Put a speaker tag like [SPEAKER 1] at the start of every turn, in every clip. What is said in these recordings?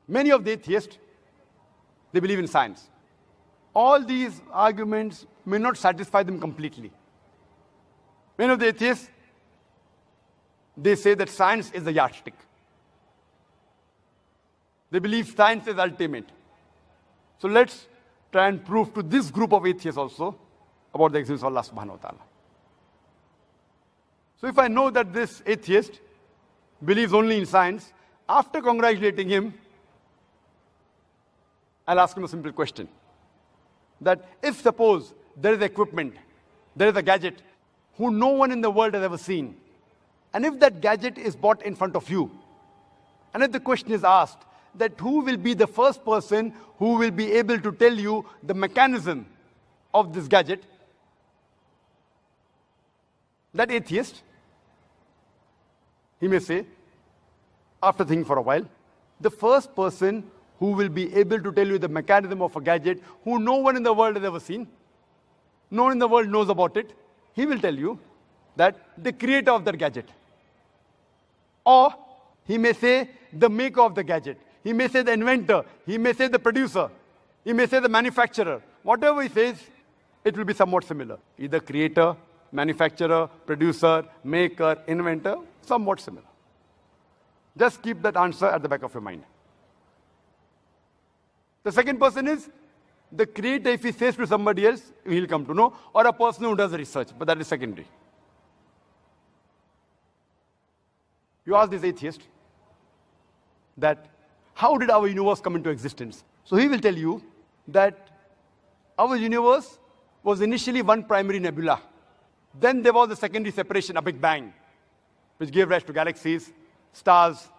[SPEAKER 1] Many of the atheists, they believe in science. All these arguments may not satisfy them completely. Many of the atheists, they say that science is a yardstick. They believe science is ultimate. So let's try and prove to this group of atheists also about the existence of Allah Subhanahu wa Ta'ala. So if I know that this atheist believes only in science, after congratulating him, I'll ask him a simple question. That if suppose there is equipment, there is a gadget who no one in the world has ever seen, and if that gadget is brought in front of you, and if the question is asked that who will be the first person who will be able to tell you the mechanism of this gadget, that atheist, he may say, after thinking for a while, the first person who will be able to tell you the mechanism of a gadget who no one in the world has ever seen, no one in the world knows about it, he will tell you that the creator of that gadget. Or he may say the maker of the gadget. He may say the inventor. He may say the producer. He may say the manufacturer. Whatever he says, it will be somewhat similar. Either creator, manufacturer, producer, maker, inventor, somewhat similar. Just keep that answer at the back of your mind. The second person is the creator. If he says to somebody else, he'll come to know, or a person who does the research, but that is secondary. You ask this atheist that how did our universe come into existence? So he will tell you that our universe was initially one primary nebula. Then there was a secondary separation, a Big Bang, which gave rise to galaxies, stars,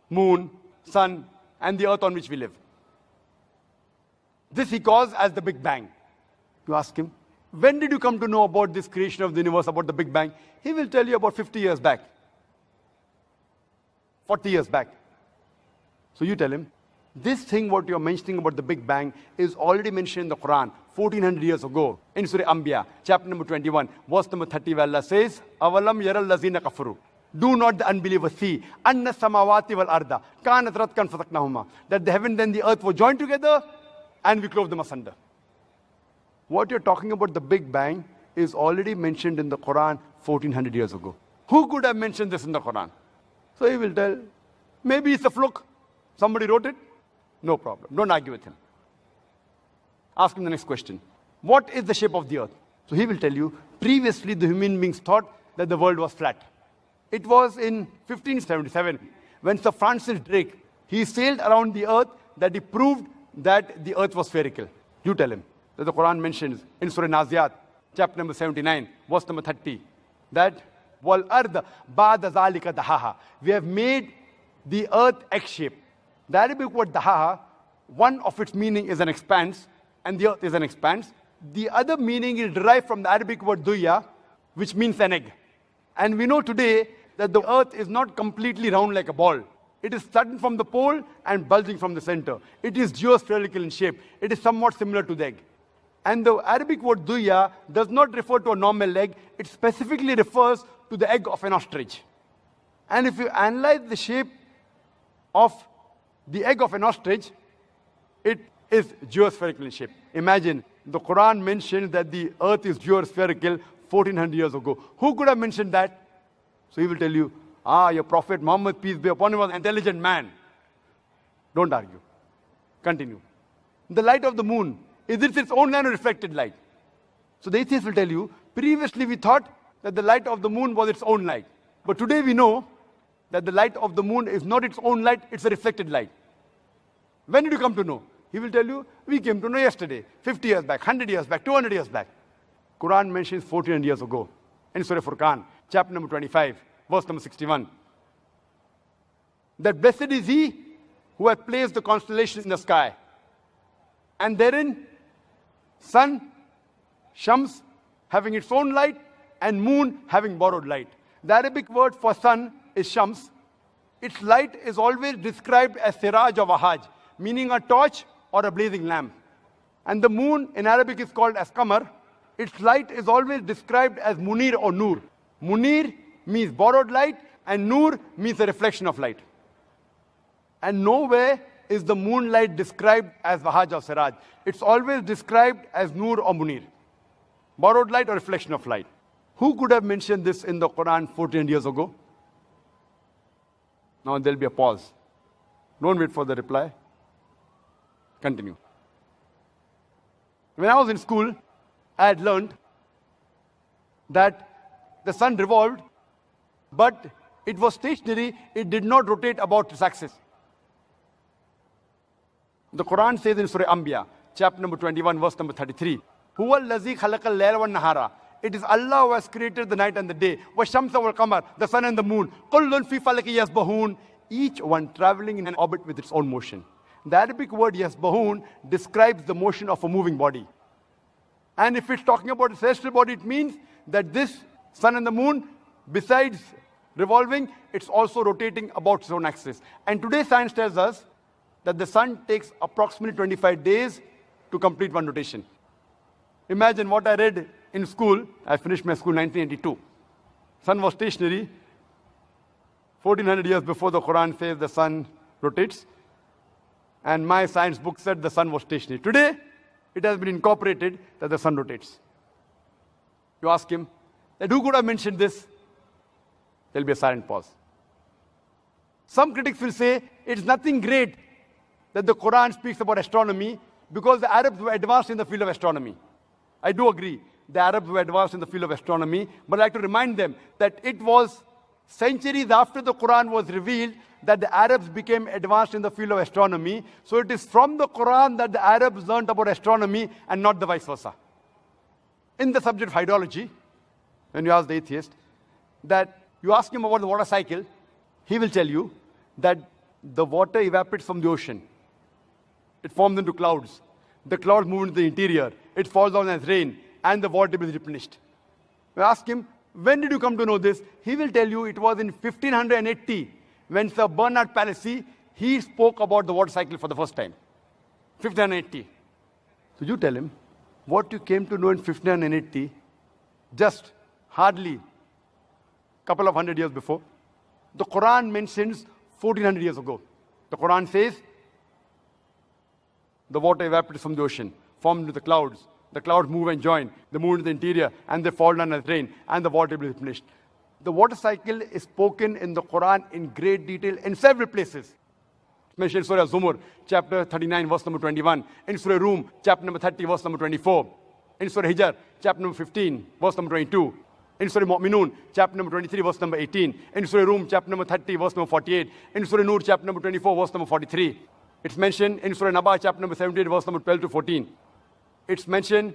[SPEAKER 1] moon, sun, and the earth on which we live. This he calls as the Big Bang. You ask him, when did you come to know about this creation of the universe, about the Big Bang? He will tell you about 50 years back, 40 years back. So you tell him, this thing what you're mentioning about the Big Bang is already mentioned in the Quran 1400 years ago in Surah Anbiya, chapter number 21, verse number 30, where Allah says, Avalam yaral lazina kafaru. Do not the unbelievers see anna samawati wal arda kanat ratkan fataknahuma, that the heaven and the earth were joined together and we clove them asunder. What you're talking about, the Big Bang, is already mentioned in the Quran 1400 years ago. Who could have mentioned this in the Quran? So he will tell, maybe it's a fluke. Somebody wrote it. No problem. Don't argue with him. Ask him the next question. What is the shape of the earth? So he will tell you, previously the human beings thought that the world was flat. It was in 1577 when Sir Francis Drake, he sailed around the earth, that he proved that the earth was spherical. You tell him that the Quran mentions in Surah Naziat, chapter number 79, verse number 30, that wal ard ba'da zalika dahaha. We have made the earth egg-shaped. The Arabic word dahaha, one of its meaning is an expanse, and the earth is an expanse. The other meaning is derived from the Arabic word duya, which means an egg. And we know today that the earth is not completely round like a ball. It is flattened from the pole and bulging from the center. It is geospherical in shape. It is somewhat similar to the egg. And the Arabic word duya does not refer to a normal egg. It specifically refers to the egg of an ostrich. And if you analyze the shape of the egg of an ostrich, it is geospherical in shape. Imagine, the Quran mentioned that the earth is geospherical 1400 years ago. Who could have mentioned that? So he will tell you, your Prophet Muhammad, peace be upon him, was an intelligent man. Don't argue. Continue. The light of the moon, is it its own light or reflected light? So the atheist will tell you, previously we thought that the light of the moon was its own light. But today we know that the light of the moon is not its own light, it's a reflected light. When did you come to know? He will tell you, we came to know yesterday, 50 years back, 100 years back, 200 years back. Quran mentions 1400 years ago in Surah Furqan, chapter number 25, verse number 61. That blessed is he who has placed the constellations in the sky, and therein sun, Shams, having its own light, and moon having borrowed light. The Arabic word for sun is Shams. Its light is always described as siraj or wahaj, meaning a torch or a blazing lamp. And the moon in Arabic is called as qamar. Its light is always described as munir or nur. Munir means borrowed light, and nur means a reflection of light. And nowhere is the moonlight described as Wahaj or Siraj. It's always described as Noor or Munir. Borrowed light or reflection of light. Who could have mentioned this in the Quran 14 years ago? Now there'll be a pause. Don't wait for the reply. Continue. When I was in school, I had learned that the sun revolved, but it was stationary, it did not rotate about its axis. The Quran says in Surah Anbiya, chapter number 21, verse number 33, Huwa allazi khalaqal layla wan nahara. It is Allah who has created the night and the day. Wa shamsa wal qamar, the sun and the moon. Kullun fi falaki yasbahun. Each one traveling in an orbit with its own motion. The Arabic word yasbahun describes the motion of a moving body. And if it's talking about a celestial body, it means that this sun and the moon, besides revolving, it's also rotating about its own axis. And today science tells us that the sun takes approximately 25 days to complete one rotation. Imagine what I read in school. I finished my school in 1982. Sun was stationary. 1400 years before the Quran says the sun rotates. And my science book said the sun was stationary. Today, it has been incorporated that the sun rotates. You ask him, that who could have mentioned this? There'll be a silent pause. Some critics will say it's nothing great that the Quran speaks about astronomy because the Arabs were advanced in the field of astronomy. I do agree, the Arabs were advanced in the field of astronomy, but I'd like to remind them that it was centuries after the Quran was revealed that the Arabs became advanced in the field of astronomy. So it is from the Quran that the Arabs learned about astronomy and not the vice versa. In the subject of hydrology, when you ask the atheist, that you ask him about the water cycle, he will tell you that the water evaporates from the ocean. It forms into clouds. The clouds move into the interior. It falls down as rain, and the water is replenished. You ask him, when did you come to know this? He will tell you it was in 1580 when Sir Bernard Palissy, he spoke about the water cycle for the first time. 1580. So you tell him, what you came to know in 1580, just hardly a couple of hundred years before, the Quran mentions 1400 years ago. The Quran says, the water evaporates from the ocean, formed into the clouds. The clouds move and join. They move into the interior, and they fall down as rain, and the water is replenished. The water cycle is spoken in the Quran in great detail in several places. It's mentioned in Surah Zumur, chapter 39, verse number 21. In Surah Rum, chapter number 30, verse number 24. In Surah Hijr, chapter number 15, verse number 22. In Surah Mu'minun, chapter number 23, verse number 18. In Surah Rum, chapter number 30, verse number 48. In Surah Nur, chapter number 24, verse number 43. It's mentioned in Surah Naba, chapter number 78, verse number 12 to 14. It's mentioned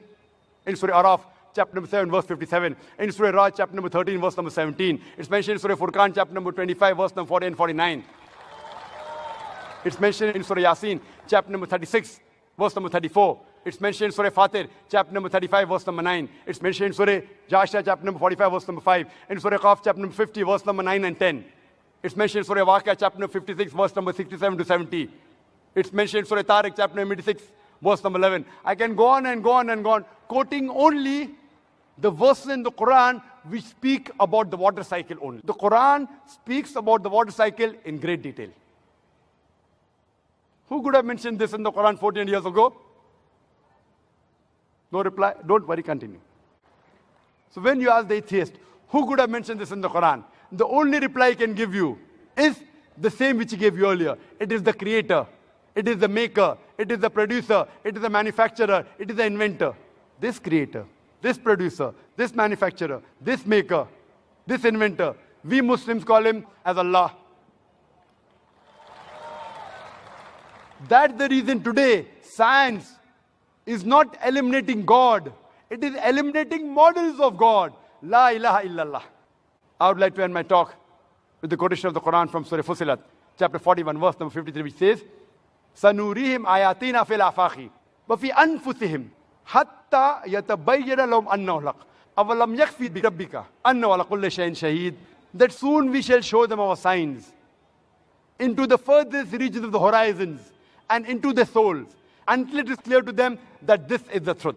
[SPEAKER 1] in Surah Araf, chapter number 7, verse 57. In Surah Raj, chapter number 13, verse number 17. It's mentioned in Surah Furqan, chapter number 25, verse number 40 and 49. It's mentioned in Surah Yasin, chapter number 36, verse number 34. It's mentioned in Surah Fatir, chapter number 35, verse number 9. It's mentioned in Surah Jasha, chapter number 45, verse number 5. In Surah Qaf, chapter number 50, verse number 9 and 10. It's mentioned in Surah Waqia, chapter number 56, verse number 67 to 70. It's mentioned in Surah Tariq, chapter number 86, verse number 11. I can go on and go on and go on, quoting only the verses in the Quran which speak about the water cycle only. The Quran speaks about the water cycle in great detail. Who could have mentioned this in the Quran 14 years ago? No reply? Don't worry, continue. So when you ask the atheist, who could have mentioned this in the Quran? The only reply he can give you is the same which he gave you earlier. It is the creator. It is the maker. It is the producer. It is the manufacturer. It is the inventor. This creator, this producer, this manufacturer, this maker, this inventor, we Muslims call him as Allah. That's the reason today science is not eliminating God. It is eliminating models of God. La ilaha illallah. I would like to end my talk with the quotation of the Quran from Surah Fussilat, chapter 41, verse number 53, which says, سَنُورِيهِمْ آيَاتِنَا فِي الْآفَاقِ وَفِي أَنفُسِهِمْ حَتَّى يَتَبَيَّنَ لَهُمْ أَنَّهُ الْحَقُّ أَوَلَمْ يَكْفِ بِرَبِّكَ أَنَّهُ عَلَى كُلِّ شَيْءٍ شَهِيدٌ. That soon we shall show them our signs into the furthest reaches of the horizons and into their souls, until it is clear to them that this is the truth.